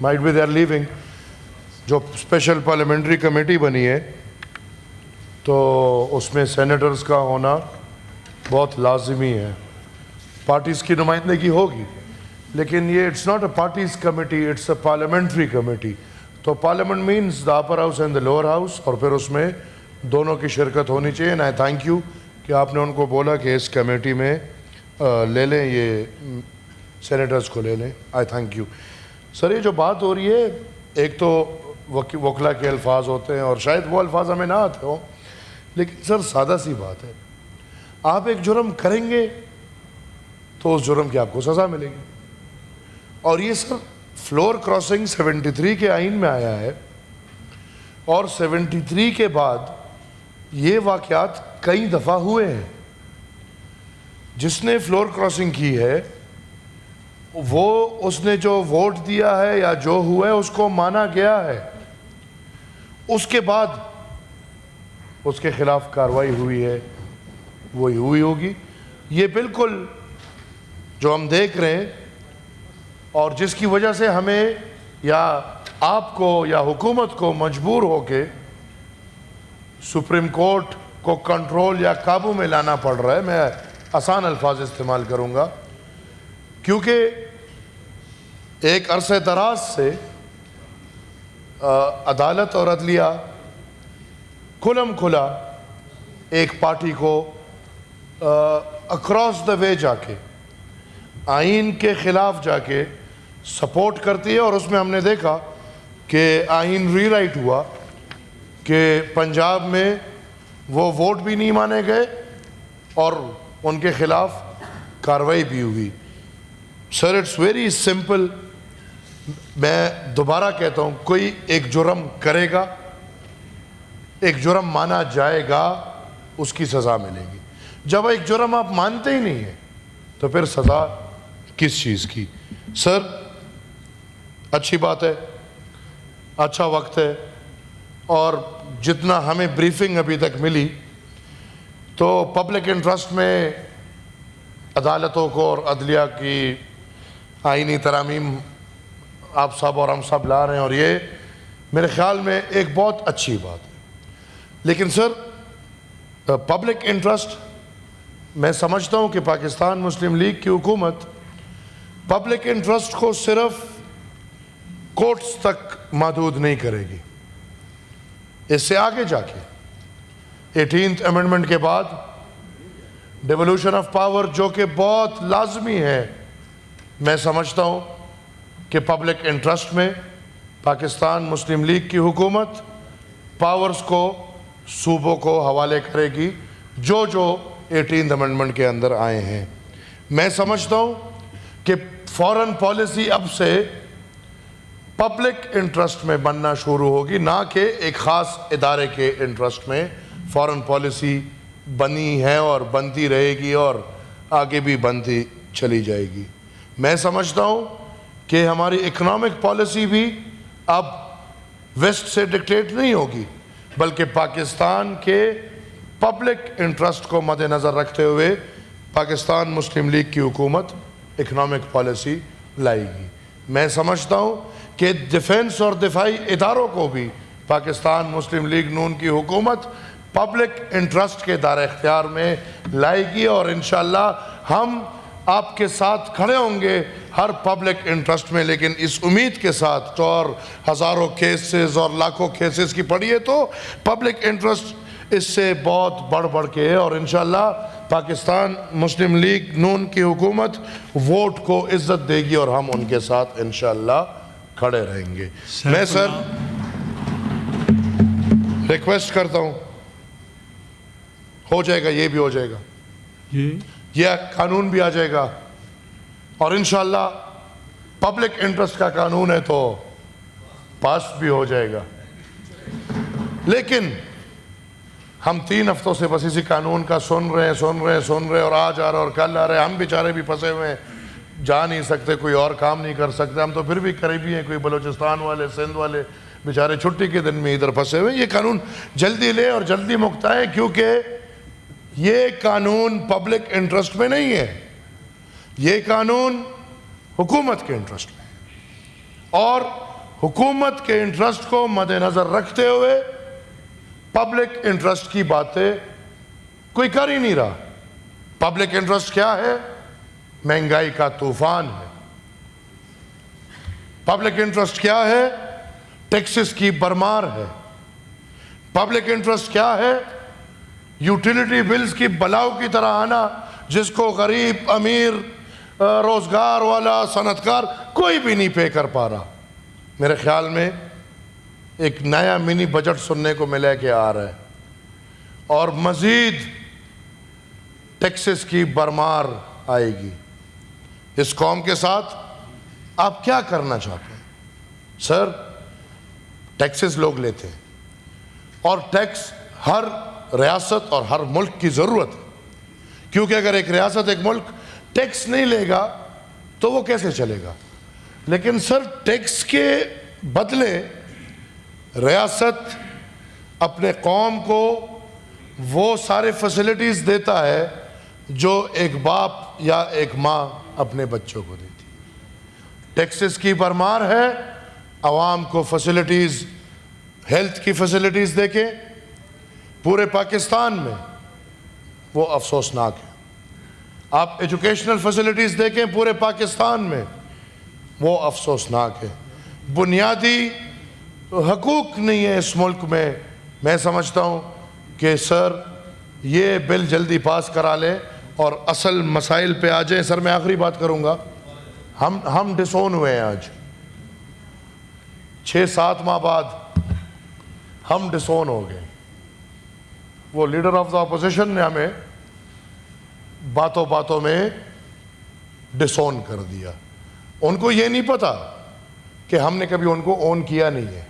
might be they are leaving. جو special parliamentary committee بنی ہے تو اس میں سینیٹرز کا ہونا بہت لازمی ہے. پارٹیز کی نمائندگی ہوگی لیکن یہ it's not a parties committee, it's a parliamentary committee. تو parliament means the upper house and the lower house, اور پھر اس میں دونوں کی شرکت ہونی چاہیے. اینڈ آئی تھینک یو کہ آپ نے ان کو بولا کہ اس کمیٹی میں لے لیں, یہ سینیٹرز کو لے لیں. آئی تھینک یو. سر یہ جو بات ہو رہی ہے, ایک تو وکلا کے الفاظ ہوتے ہیں اور شاید وہ الفاظ ہمیں نہ آتے ہوں, لیکن سر سادہ سی بات ہے, آپ ایک جرم کریں گے تو اس جرم کی آپ کو سزا ملے گی. اور یہ سر فلور کراسنگ 73 کے آئین میں آیا ہے, اور 73 کے بعد یہ واقعات کئی دفعہ ہوئے ہیں. جس نے فلور کراسنگ کی ہے وہ اس نے جو ووٹ دیا ہے یا جو ہوا ہے اس کو مانا گیا ہے, اس کے بعد اس کے خلاف کارروائی ہوئی ہے, وہی ہوئی ہوگی. یہ بالکل جو ہم دیکھ رہے ہیں اور جس کی وجہ سے ہمیں یا آپ کو یا حکومت کو مجبور ہو کے سپریم کورٹ کو کنٹرول یا قابو میں لانا پڑ رہا ہے. میں آسان الفاظ استعمال کروں گا کیونکہ ایک عرصہ دراز سے عدالت اور عدلیہ کھلم کھلا ایک پارٹی کو اکراس دا وے جا کے آئین کے خلاف جا کے سپورٹ کرتی ہے. اور اس میں ہم نے دیکھا کہ آئین ری رائٹ ہوا کہ پنجاب میں وہ ووٹ بھی نہیں مانے گئے اور ان کے خلاف کارروائی بھی ہوئی. Sir it's very simple. میں دوبارہ کہتا ہوں, کوئی ایک جرم کرے گا, ایک جرم مانا جائے گا, اس کی سزا ملے گی. جب ایک جرم آپ مانتے ہی نہیں ہیں تو پھر سزا کس چیز کی؟ سر اچھی بات ہے, اچھا وقت ہے, اور جتنا ہمیں بریفنگ ابھی تک ملی تو پبلک انٹرسٹ میں عدالتوں کو اور عدلیہ کی آئینی ترامیم آپ سب اور ہم سب لا رہے ہیں, اور یہ میرے خیال میں ایک بہت اچھی بات ہے. لیکن سر پبلک انٹرسٹ, میں سمجھتا ہوں کہ پاکستان مسلم لیگ کی حکومت پبلک انٹرسٹ کو صرف کورٹس تک محدود نہیں کرے گی. اس سے آگے جا کے 18th امینڈمنٹ کے بعد ڈیولوشن آف پاور جو کہ بہت لازمی ہے, میں سمجھتا ہوں کہ پبلک انٹرسٹ میں پاکستان مسلم لیگ کی حکومت پاورز کو صوبوں کو حوالے کرے گی جو 18th امینڈمنٹ کے اندر آئے ہیں. میں سمجھتا ہوں کہ فورن پالیسی اب سے پبلک انٹرسٹ میں بننا شروع ہوگی, نہ کہ ایک خاص ادارے کے انٹرسٹ میں. فورن پالیسی بنی ہے اور بنتی رہے گی اور آگے بھی بنتی چلی جائے گی. میں سمجھتا ہوں کہ ہماری اکنامک پالیسی بھی اب ویسٹ سے ڈکٹیٹ نہیں ہوگی, بلکہ پاکستان کے پبلک انٹرسٹ کو مد نظر رکھتے ہوئے پاکستان مسلم لیگ کی حکومت اکنامک پالیسی لائے گی. میں سمجھتا ہوں کہ ڈیفنس اور دفاعی اداروں کو بھی پاکستان مسلم لیگ نون کی حکومت پبلک انٹرسٹ کے دائرہ اختیار میں لائے گی, اور انشاءاللہ ہم آپ کے ساتھ کھڑے ہوں گے ہر پبلک انٹرسٹ میں. لیکن اس امید کے ساتھ, اور ہزاروں کیسز اور لاکھوں کیسز کی پڑھی ہے تو پبلک انٹرسٹ اس سے بہت بڑھ بڑھ کے ہے, اور انشاءاللہ پاکستان مسلم لیگ نون کی حکومت ووٹ کو عزت دے گی اور ہم ان کے ساتھ انشاءاللہ کھڑے رہیں گے. میں سر ریکویسٹ کرتا ہوں, ہو جائے گا, یہ بھی ہو جائے گا, یہ قانون بھی آ جائے گا, اور انشاءاللہ پبلک انٹرسٹ کا قانون ہے تو پاس بھی ہو جائے گا. لیکن ہم 3 ہفتوں سے بس اسی قانون کا سن رہے اور آج آ رہے اور کل آ رہے. ہم بیچارے بھی پھنسے ہوئے ہیں, جا نہیں سکتے, کوئی اور کام نہیں کر سکتے. ہم تو پھر بھی قریبی ہیں, کوئی بلوچستان والے, سندھ والے بیچارے چھٹی کے دن میں ادھر پھنسے ہوئے. یہ قانون جلدی لے اور جلدی مکتائیں, کیونکہ یہ قانون پبلک انٹرسٹ میں نہیں ہے, یہ قانون حکومت کے انٹرسٹ میں. اور حکومت کے انٹرسٹ کو مد نظر رکھتے ہوئے پبلک انٹرسٹ کی باتیں کوئی کر ہی نہیں رہا۔ پبلک انٹرسٹ کیا ہے؟ مہنگائی کا طوفان ہے۔ پبلک انٹرسٹ کیا ہے؟ ٹیکسز کی بھرمار ہے۔ پبلک انٹرسٹ کیا ہے؟ یوٹیلیٹی بلز کی بلاؤ کی طرح آنا، جس کو غریب، امیر، روزگار والا، صنعتکار کوئی بھی نہیں پے کر پا رہا۔ میرے خیال میں ایک نیا منی بجٹ سننے کو ملے کہ آ رہا ہے، اور مزید ٹیکسز کی بھرمار آئے گی۔ اس قوم کے ساتھ آپ کیا کرنا چاہتے ہیں؟ سر، ٹیکسز لوگ لیتے ہیں، اور ٹیکس ہر ریاست اور ہر ملک کی ضرورت ہے، کیونکہ اگر ایک ریاست، ایک ملک ٹیکس نہیں لے گا تو وہ کیسے چلے گا؟ لیکن سر، ٹیکس کے بدلے ریاست اپنے قوم کو وہ سارے فیسلٹیز دیتا ہے جو ایک باپ یا ایک ماں اپنے بچوں کو دیتی۔ ٹیکسز کی بھرمار ہے، عوام کو فیسلٹیز، ہیلتھ کی فیسلٹیز دے کے پورے پاکستان میں وہ افسوسناک ہے۔ آپ ایجوکیشنل فیسلٹیز دیکھیں پورے پاکستان میں، وہ افسوسناک ہے۔ بنیادی حقوق نہیں ہے اس ملک میں۔ میں سمجھتا ہوں کہ سر یہ بل جلدی پاس کرا لیں اور اصل مسائل پہ آ جائیں۔ سر، میں آخری بات کروں گا۔ ہم ڈسون ہوئے ہیں آج 6-7 ماہ بعد ہم ڈسون ہو گئے۔ وہ لیڈر آف دا اپوزیشن نے ہمیں باتوں باتوں میں ڈسون کر دیا۔ ان کو یہ نہیں پتا کہ ہم نے کبھی ان کو اون کیا نہیں ہے۔